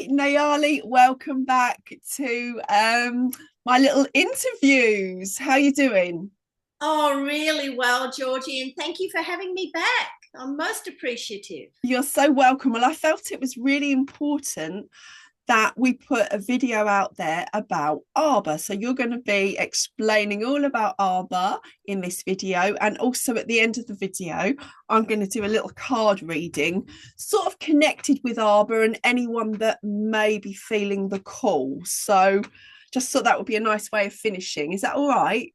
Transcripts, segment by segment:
Hi, Nayali. Welcome back to my little interviews. How you doing? Oh, really well, Georgie, and thank you for having me back. I'm most appreciative. You're so welcome. Well, I felt it was really important that we put a video out there about Arbah. So you're going to be explaining all about Arbah in this video. And also at the end of the video, I'm going to do a little card reading, sort of connected with Arbah and anyone that may be feeling the call. So just thought that would be a nice way of finishing. Is that all right?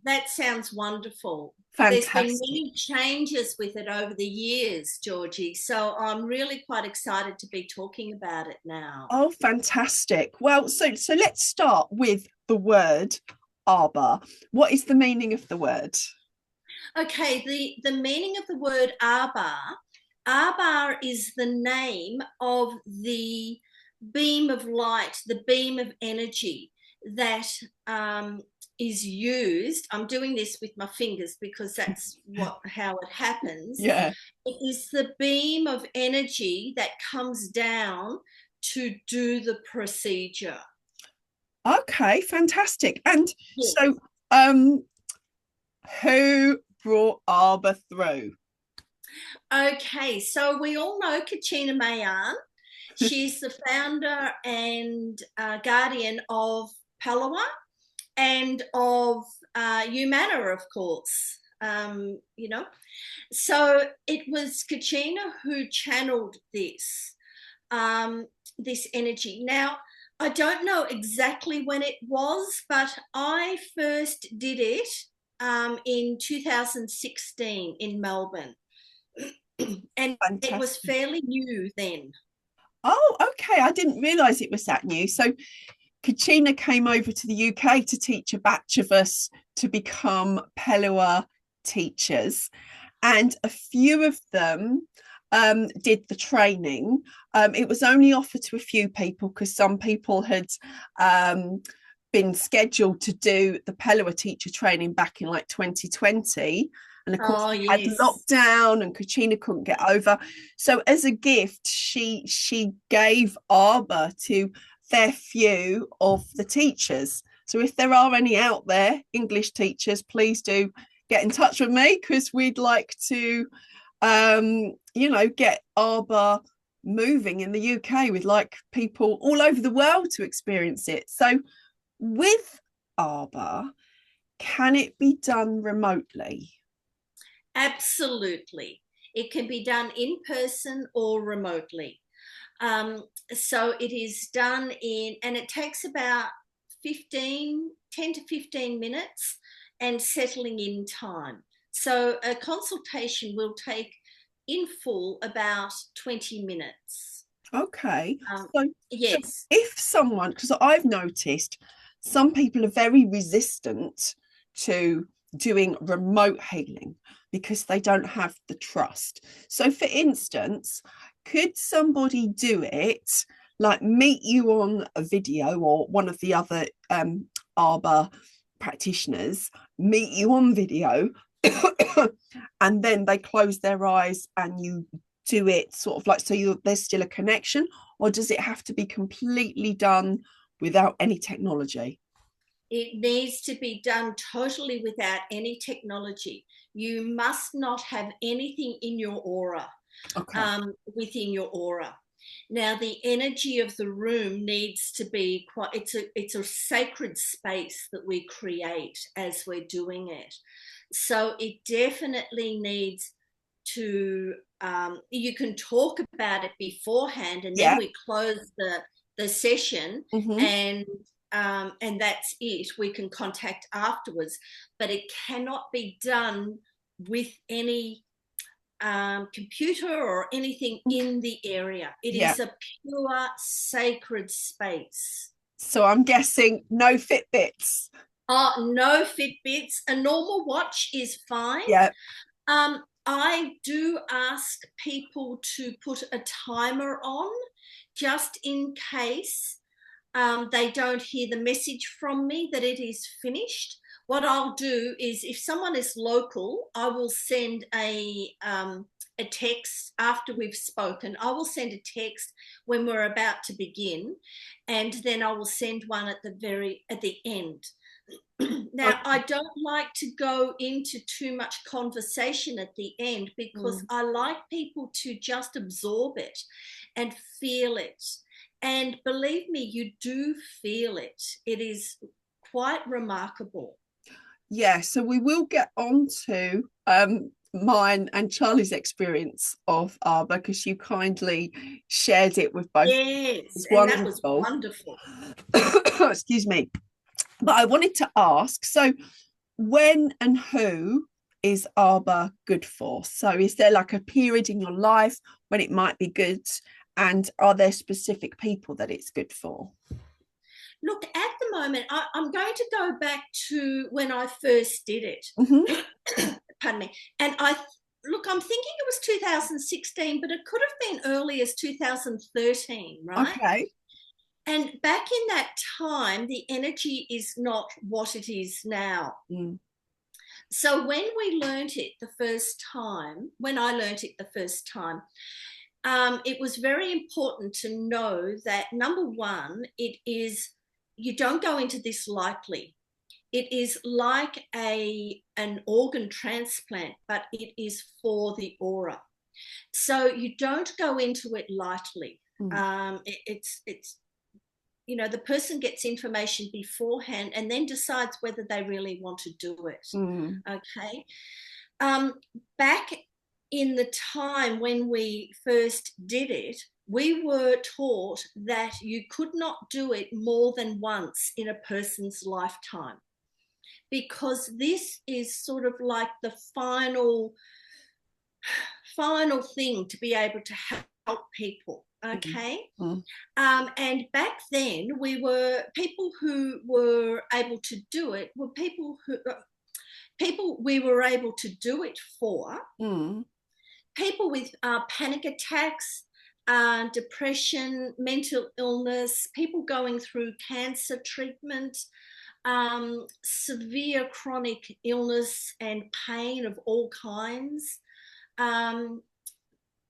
That sounds wonderful. There's been Fantastic. many changes with it over the years, Georgie, so I'm really quite excited to be talking about it now. Oh, fantastic. Well, so let's start with the word Arbah. What is the meaning of the word? Okay, the meaning of the word Arbah, Arbah is the name of the beam of light, the beam of energy that is used. I'm doing this with my fingers because that's how it happens. Yeah. It is the beam of energy that comes down to do the procedure. Okay, fantastic. And Yes. so, um, who brought Arbor through? Okay, so we all know Katrina Mayan. She's the founder and guardian of Palawa and of Humana, of course. You know, so it was Katrina who channeled this energy. Now, I don't know exactly when it was, but I first did it in 2016 in Melbourne, and it was Fantastic. fairly new then. Oh, okay. I didn't realize it was that new. So, Katrina came over to the UK to teach a batch of us to become Pellua teachers, and a few of them did the training. It was only offered to a few people because some people had um, been scheduled to do the Pellua teacher training back in like 2020. And of course, Oh, we had yes. lockdown, and Katrina couldn't get over. So, as a gift, she gave Arbor to fair few of the teachers. So, if there are any out there, English teachers, please do get in touch with me because we'd like to, get Arbor moving in the UK. We'd like people all over the world to experience it. So, with Arbor, can it be done remotely? Absolutely. It can be done in person or remotely. So it is done and it takes about 10 to 15 minutes and settling in time. So a consultation will take in full about 20 minutes. Okay. Um, So yes, if someone, because I've noticed some people are very resistant to doing remote healing because they don't have the trust. So, for instance, could somebody do it, like meet you on a video or one of the other Arbor practitioners, meet you on video, and then they close their eyes and you do it sort of like so there's still a connection, or does it have to be completely done without any technology? it needs to be done totally without any technology. You must not have anything in your aura, Okay. within your aura. Now, the energy of the room needs to be quite, it's a sacred space that we create as we're doing it. So it definitely needs to, you can talk about it beforehand and then Yeah. we close the session Hmm. and that's it. We can contact afterwards, but it cannot be done with any computer or anything in the area. It Yeah. is a pure sacred space. So I'm guessing no Fitbits. No Fitbits. A normal watch is fine. Yeah. I do ask people to put a timer on just in case they don't hear the message from me that it is finished. What I'll do is, if someone is local, I will send a text after we've spoken. I will send a text when we're about to begin, and then I will send one at the end. Now, I don't like to go into too much conversation at the end, because I like people to just absorb it and feel it. And believe me, you do feel it. It is quite remarkable. Yeah, so we will get on to mine and Charlie's experience of Arbah, because you kindly shared it with both. Yes, It's and that was wonderful. wonderful. Excuse me. But I wanted to ask, so when and who is Arbah good for? So is there like a period in your life when it might be good? And are there specific people that it's good for? Look, at the moment, I'm going to go back to when I first did it. Pardon me. And I'm thinking it was 2016, but it could have been early as 2013, right? Okay. And back in that time, the energy is not what it is now. So when we learnt it the first time, when I learnt it the first time, it was very important to know that, number one, you don't go into this lightly. It is like an organ transplant, but it is for the aura. So you don't go into it lightly. It's the person gets information beforehand and then decides whether they really want to do it. Okay. Back in the time when we first did it, we were taught that you could not do it more than once in a person's lifetime, because this is sort of like the final thing to be able to help people. Okay. And back then, people who were able to do it were people we were able to do it for. People with panic attacks, depression, mental illness, people going through cancer treatment, severe chronic illness and pain of all kinds,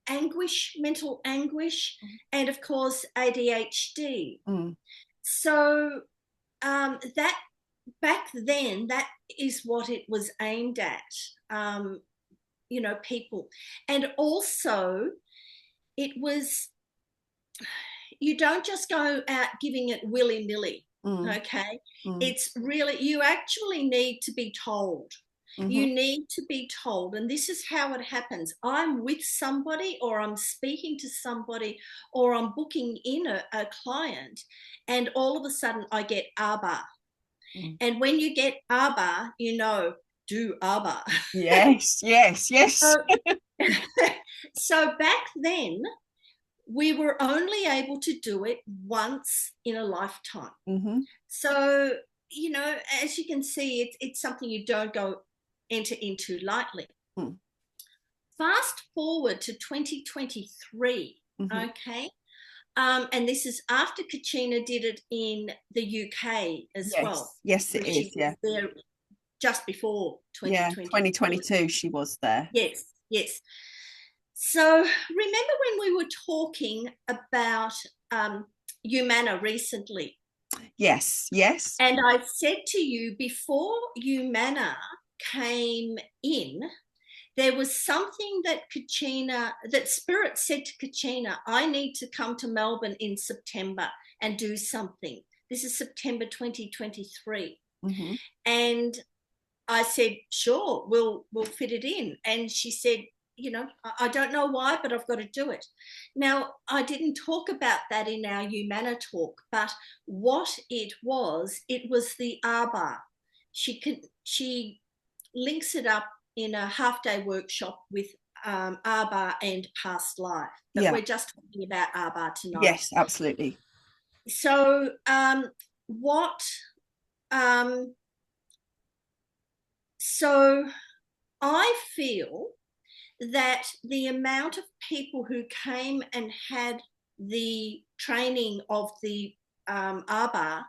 anguish, mental anguish, and of course ADHD. So that back then, that is what it was aimed at, people. And also it was, you don't just go out giving it willy-nilly. Okay. It's really, you actually need to be told. You need to be told. And this is how it happens. I'm with somebody, or I'm speaking to somebody, or I'm booking in a client, and all of a sudden I get Arbah. And when you get Arbah, do Arbah. Yes. So back then, we were only able to do it once in a lifetime. So, as you can see, it's something you don't enter into lightly. Fast forward to 2023, okay? And this is after Katrina did it in the UK as well. Yes, it is, yeah. There just before 2022. Yeah, 2022 she was there. Yes. So remember when we were talking about Humana recently? Yes. And I said to you, before Humana came in, there was something that Spirit said to Katrina, I need to come to Melbourne in September and do something. This is September 2023. And I said, sure, we'll fit it in. And she said, I don't know why, but I've got to do it. Now, I didn't talk about that in our Humana talk, but what it was the Arbah. She links it up in a half-day workshop with Arbah and past life. But we're just talking about Arbah tonight. Yes, absolutely. So so I feel that the amount of people who came and had the training of the Arbah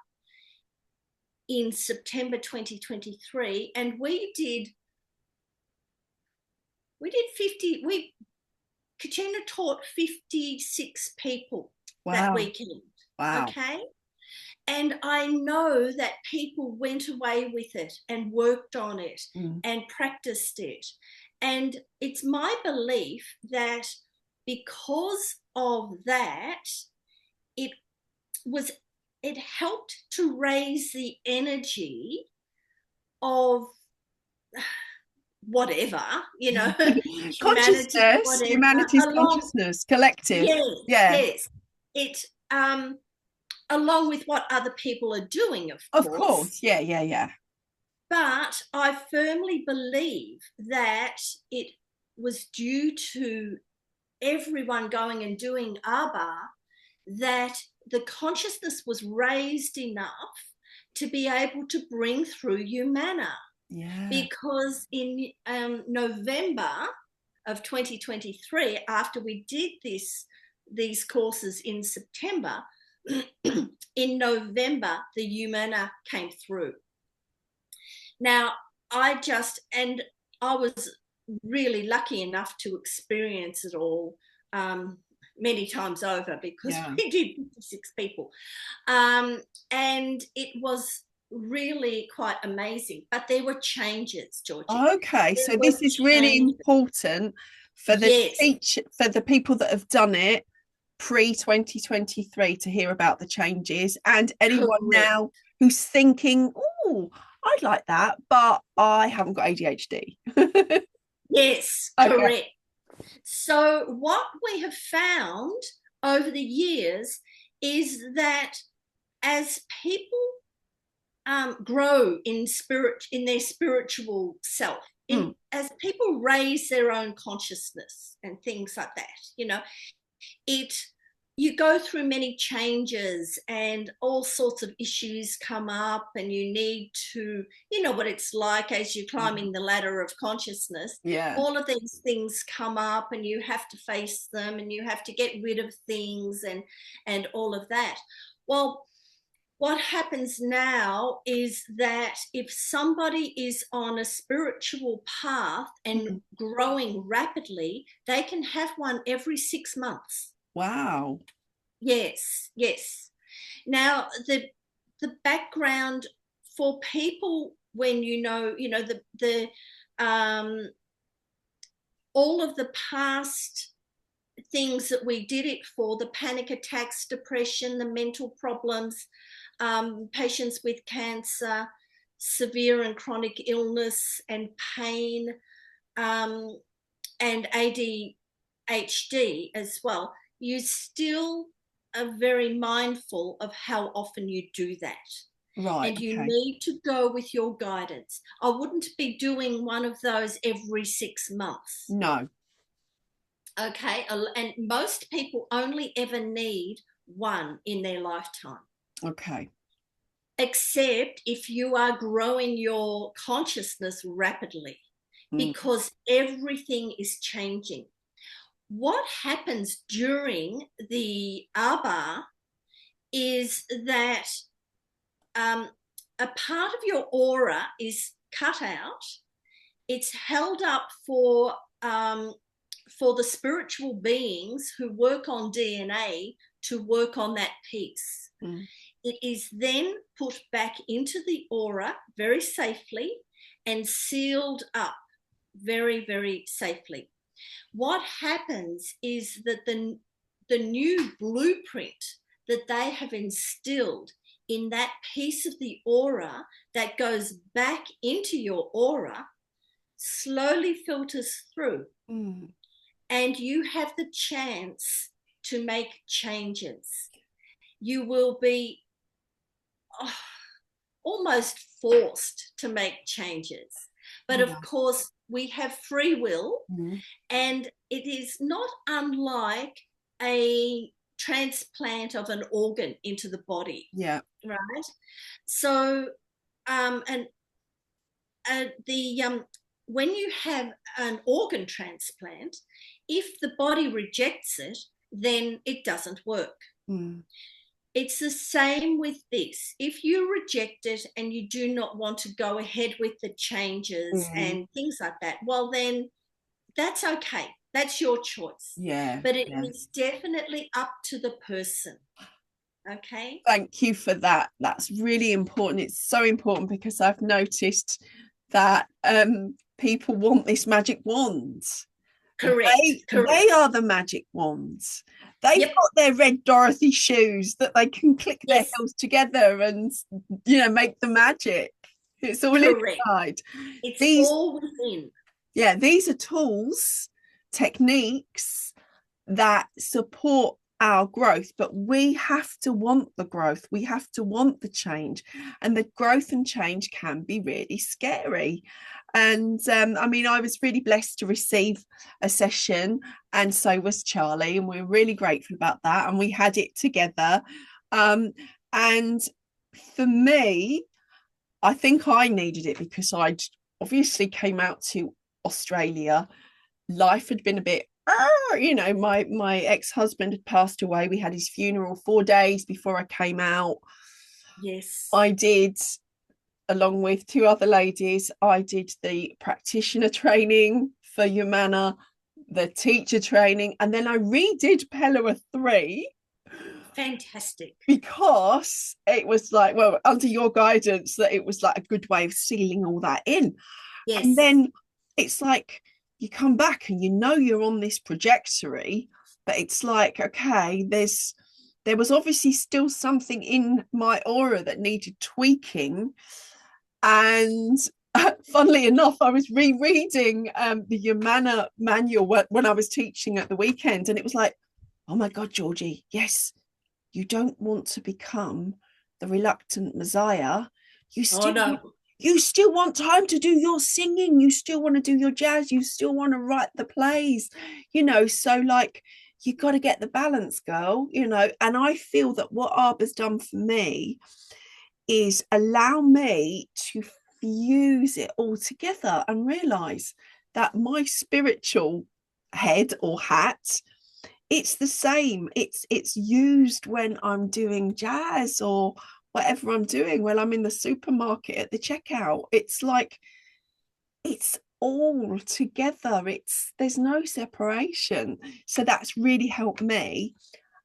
in September 2023, and we did Katrina taught 56 people that Wow. weekend. Wow. Okay. And I know that people went away with it and worked on it and practiced it. And it's my belief that because of that, it helped to raise the energy of whatever, humanity, Consciousness, whatever, humanity's along, consciousness, collective. yes, Yeah. yes. It along with what other people are doing, of Of course. course. Yeah, yeah, yeah. But I firmly believe that it was due to everyone going and doing Arbah that the consciousness was raised enough to be able to bring through Humana. Yeah. Because in November of 2023, after we did these courses in September, in November, the Humana came through. Now, I was really lucky enough to experience it all many times over, because we did 56 people. And it was really quite amazing. But there were changes, Georgie. Okay, so this is really important for the for the people that have done it pre-2023 to hear about the changes, and anyone now who's thinking, oh, I'd like that, but I haven't got ADHD. Yes, correct. So what we have found over the years is that as people grow in spirit, in their spiritual self, as people raise their own consciousness and things like that, you go through many changes and all sorts of issues come up, and you need to, what it's like as you're climbing the ladder of consciousness. Yeah. All of these things come up and you have to face them, and you have to get rid of things and all of that. Well, what happens now is that if somebody is on a spiritual path and growing rapidly, they can have one every 6 months. Wow. Yes, yes. Now, the background for people, when the all of the past things that we did it for, the panic attacks, depression, the mental problems, patients with cancer, severe and chronic illness and pain, and ADHD as well, you still are very mindful of how often you do that. Right. And you need to go with your guidance. I wouldn't be doing one of those every 6 months. No. Okay. And most people only ever need one in their lifetime. Okay. Except if you are growing your consciousness rapidly, because everything is changing. What happens during the Arbah is that a part of your aura is cut out. It's held up for the spiritual beings who work on DNA to work on that piece. It is then put back into the aura very safely and sealed up very, very safely. What happens is that the new blueprint that they have instilled in that piece of the aura that goes back into your aura slowly filters through. And you have the chance to make changes. You will be almost forced to make changes. But of course, we have free will, and it is not unlike a transplant of an organ into the body. Yeah. Right. So, when you have an organ transplant, if the body rejects it, then it doesn't work. It's the same with this. If you reject it and you do not want to go ahead with the changes and things like that, well, then that's okay. That's your choice. Yeah, But it yeah. is definitely up to the person. Okay. Thank you for that. That's really important. It's so important because I've noticed that people want this magic wand. Correct. They Correct. are the magic wands. They've Yep. got their red Dorothy shoes that they can click their Yes. heels together and make the magic. It's all Correct. inside. It's These all within. these are tools, techniques that support our growth, but we have to want the growth, we have to want the change, and the growth and change can be really scary. And I mean, I was really blessed to receive a session, and so was Charlie, and we're really grateful about that, and we had it together. And for me, I think I needed it because I'd obviously came out to Australia. Life had been a bit, my ex-husband had passed away. We had his funeral 4 days before I came out. Yes. I did, along with two other ladies, I did the practitioner training for Humana, the teacher training, and then I redid Pelua 3 Fantastic. because it was like, well, under your guidance, that it was like a good way of sealing all that in. And Yes. then it's like you come back and you're on this trajectory, but it's like, okay, there was obviously still something in my aura that needed tweaking. And funnily enough, I was rereading the Humana manual when I was teaching at the weekend, and it was like, oh my God, Georgie, yes, you don't want to become the reluctant Messiah. You Oh still no. you still want time to do your singing, you still want to do your jazz, you still want to write the plays, so like you got to get the balance, girl. And I feel that what Arbah's done for me is allow me to fuse it all together and realize that my spiritual head or hat, it's the same. It's used when I'm doing jazz or whatever I'm doing, when I'm in the supermarket at the checkout. It's like it's all together. There's no separation. So that's really helped me.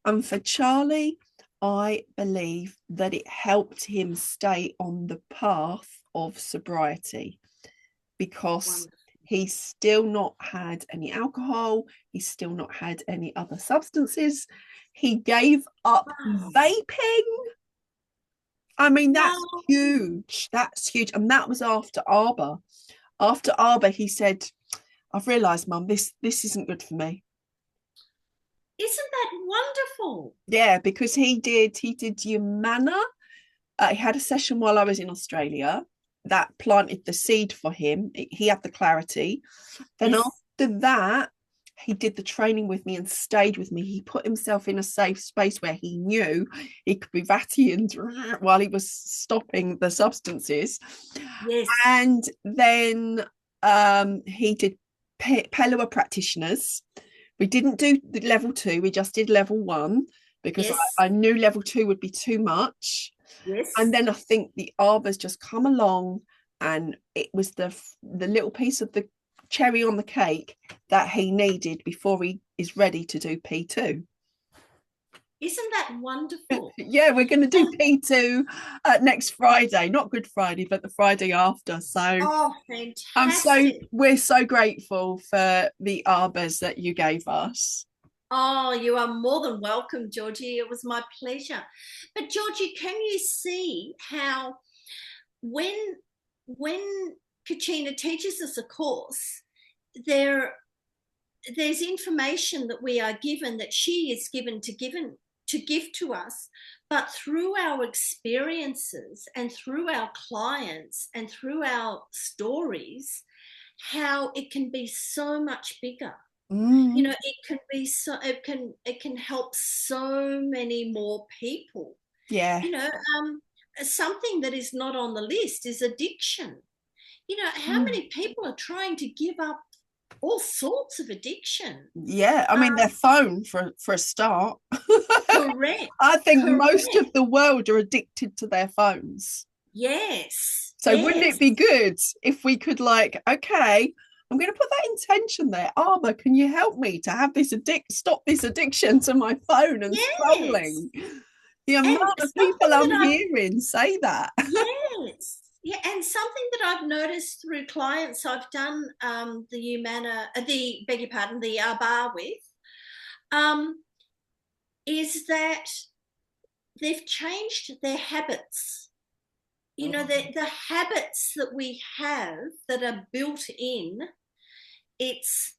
And for Charlie, I believe that it helped him stay on the path of sobriety because Wonderful. he's still not had any alcohol, he's still not had any other substances. He gave up Wow. vaping. I mean, that's Wow. huge. That's huge. And that was after Arbah. After Arbah, he said, I've realised, Mum, this isn't good for me. Isn't that wonderful? Yeah, because he did Humana. He had a session while I was in Australia that planted the seed for him. He had the clarity. Then Yes. after that, he did the training with me and stayed with me. He put himself in a safe space where he knew he could be Vatianed while he was stopping the substances. Yes. And then he did Pelua practitioners. We didn't do the level 2, we just did level 1 because Yes. I knew level 2 would be too much. And Yes. then I think the Arbah's just come along, and it was the little piece of the cherry on the cake that he needed before he is ready to do P2. Isn't that wonderful? Yeah, we're going to do And P2 next Friday, not Good Friday, but the Friday after. So oh, fantastic. we're so grateful for the Arbahs that you gave us. Oh, you are more than welcome, Georgie. It was my pleasure. But Georgie, can you see how when when Katrina teaches us a course, there there's information that we are given, that she is given to give to us, but through our experiences and through our clients and through our stories, how it can be so much bigger. Mm, It can be so, it can help so many more people. yeah, you know Something that is not on the list is addiction. How mm, many people are trying to give up all sorts of addiction? yeah. I mean, their um phone for a start. Correct. I think most Correct. of the world are addicted to their phones. Yes. So wouldn't it Yes. be good if we could, like, okay, I'm going to put that intention there. Arbah, can you help me to have this stop this addiction to my phone and Yes. scrolling? The amount And of people something I'm that I've, hearing say that. yes. Yeah, and something that I've noticed through clients I've done the beg your pardon, the Arbah with, um, is that they've changed their habits. You know, the habits that we have that are built in, it's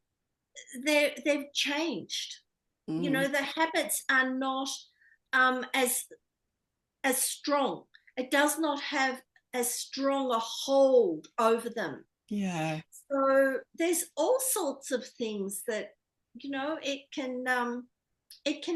they've changed. You know, the habits are not as strong. It does not have as strong a hold over them. Yeah, So there's all sorts of things that, you know, it can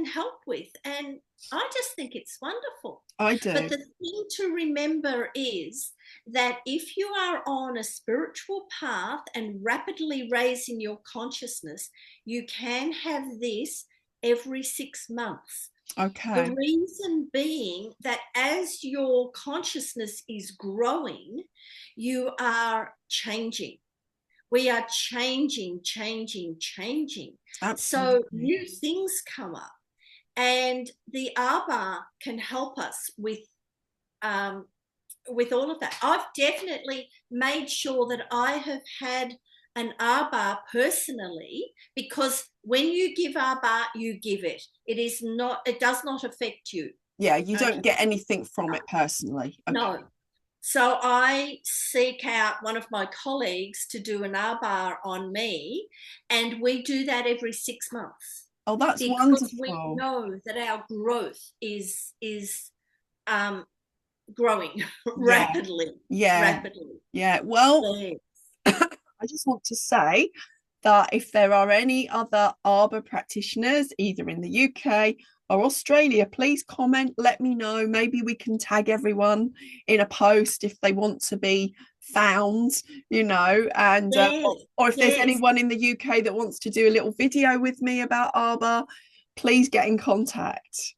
help with, and I just think it's wonderful. I But do. the thing to remember is that if you are on a spiritual path and rapidly raising your consciousness, you can have this every 6 months. The Okay. reason being that as your consciousness is growing, you are changing. We are changing, changing, changing. So Absolutely. new things come up, and the Arbah can help us with all of that. I've definitely made sure that I have had an Arbah personally, because when you give Arbah, you give it. It is not. It does not affect you. Yeah, you Okay. don't get anything from it personally. Okay. No. So I seek out one of my colleagues to do an Arbah on me, and we do that every 6 months Oh, that's because we wonderful. know that our growth is um, growing Yeah, rapidly, yeah, rapidly. yeah. Well, Yeah. I just want to say that if there are any other Arbor practitioners, either in the UK or Australia, please comment, let me know. Maybe we can tag everyone in a post if they want to be found, and Yes, or if there's yes. anyone in the UK that wants to do a little video with me about Arbor, please get in contact.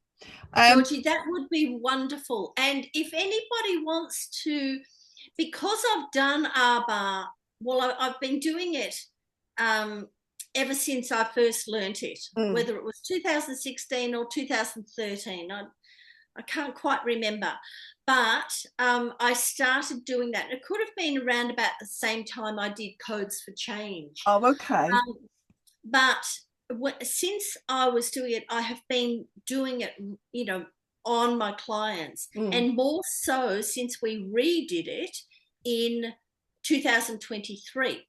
Georgie, that would be wonderful. And if anybody wants to, because I've done Arbah, well, I've been doing it um, ever since I first learnt it, Mm. whether it was 2016 or 2013. I can't quite remember. But I started doing that. It could have been around about the same time I did Codes for Change. Oh, okay. Um, but since I was doing it, I have been doing it, on my clients, Mm. and more so since we redid it in 2023.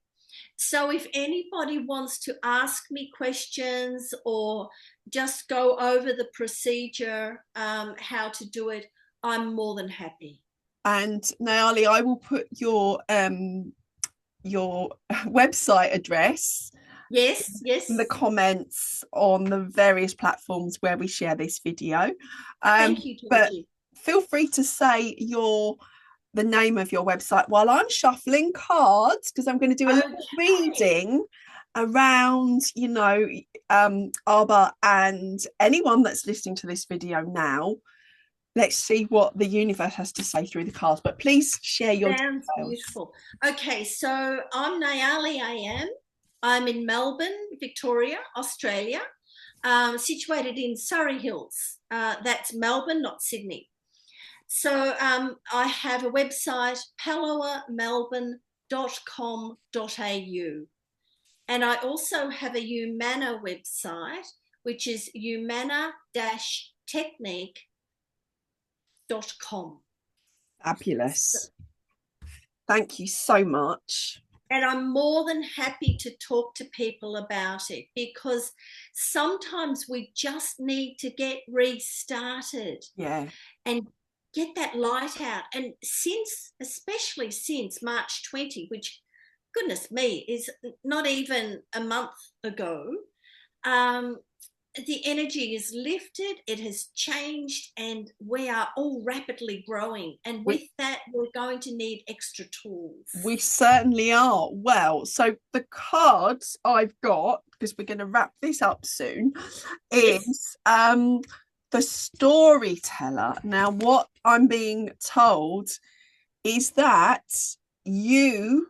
So if anybody wants to ask me questions or just go over the procedure, how to do it, I'm more than happy. And Nayali, I will put your website address Yes, in the yes. comments on the various platforms where we share this video. Thank you, But Georgie. feel free to say the name of your website while I'm shuffling cards, because I'm going to do a little Okay. reading around, Arbor, and anyone that's listening to this video now. Let's see what the universe has to say through the cards. But please share your Sounds details. beautiful. Okay, so I'm Nayali AM. I'm in Melbourne, Victoria, Australia, situated in Surrey Hills. That's Melbourne, not Sydney. So I have a website, paloamelbourne.com.au. And I also have a Humana website, which is humana-technique.com. Fabulous. Thank you so much. And I'm more than happy to talk to people about it, because sometimes we just need to get restarted Yeah. and get that light out. And especially since March 20, which, goodness me, is not even a month ago, um, the energy is lifted, it has changed, and we are all rapidly growing. And with We that, we're going to need extra tools. we certainly are. Well, so the cards I've got, because we're going to wrap this up soon, Yes. is the storyteller. Now, what I'm being told is that you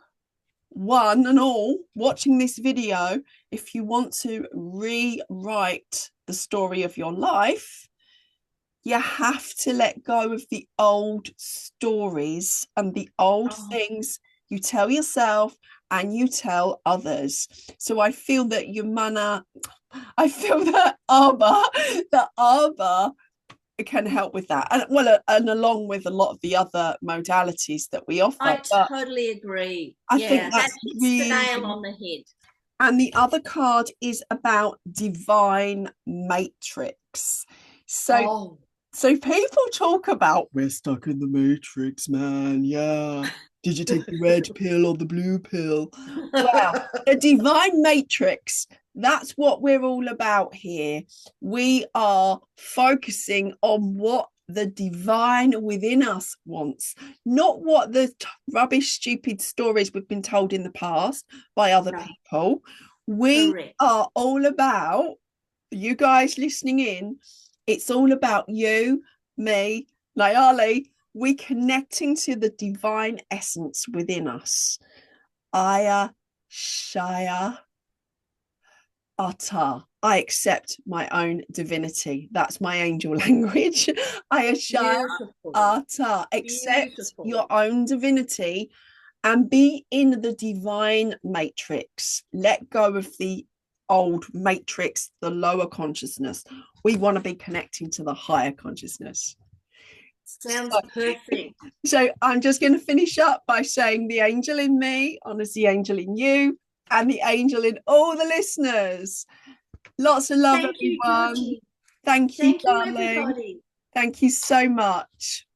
one and all watching this video, if you want to rewrite the story of your life, you have to let go of the old stories and the old things you tell yourself and you tell others. So I feel that I feel that Arbah can help with that, and and along with a lot of the other modalities that we offer. I totally agree. I think that that's hits really, the nail on the head. and the other card is about divine matrix. So people talk about, we're stuck in the matrix, man. Yeah. Did you take the red pill or the blue pill? Well, the divine matrix, that's what we're all about here. We are focusing on what the divine within us wants, not what the rubbish, stupid stories we've been told in the past by other people. We are all about, you guys listening in, it's all about you, me, Nayali, we connecting to the divine essence within us. Aya, Shaya, Ata. I accept my own divinity. That's my angel language. Aya, Shaya, Ata. Accept your own divinity and be in the divine matrix. Let go of the old matrix, the lower consciousness. We want to be connecting to the higher consciousness. Sounds perfect. So I'm just going to finish up by saying the angel in me honors the angel in you and the angel in all the listeners. Lots of love, everyone. Thank you, darling. Everybody. Thank you so much.